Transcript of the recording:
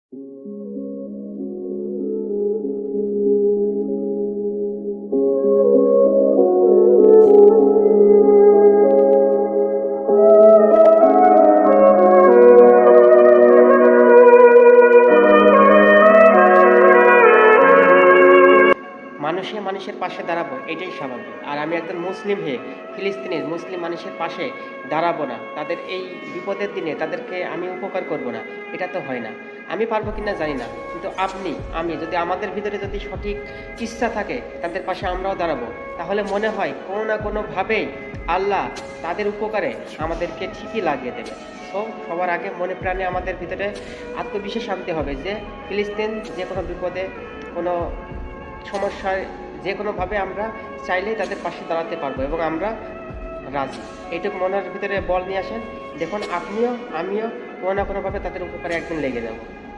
মানুষে মানুষের পাশে দাঁড়াবো এটাই স্বাভাবিক। আর আমি একজন মুসলিম হয়ে ফিলিস্তিনের মুসলিম মানুষের পাশে দাঁড়াবো না, তাদের এই বিপদের দিনে তাদেরকে আমি উপকার করব না, এটা তো হয় না। আমি পারবো কিনা জানি না, কিন্তু আপনি আমি যদি আমাদের ভিতরে যদি সঠিক ইচ্ছা থাকে তাদের পাশে আমরাও দাঁড়াবো, তাহলে মনে হয় কোনো না কোনোভাবেই আল্লাহ তাদের উপকারে আমাদেরকে ঠিকই লাগিয়ে দেবে। সো সবার আগে মনে প্রাণে আমাদের ভিতরে আত্মবিশ্বাস আনতে হবে যে ফিলিস্তিন যে কোনো বিপদে, কোনো সমস্যায় যে কোনোভাবে আমরা চাইলেই তাদের পাশে দাঁড়াতে পারবো এবং আমরা রাজি। এইটুকু মনের ভিতরে বল নিয়ে আসেন, দেখুন আপনিও আমিও কোনো না কোনোভাবে তাদের উপকারে একদিন লেগে যাব।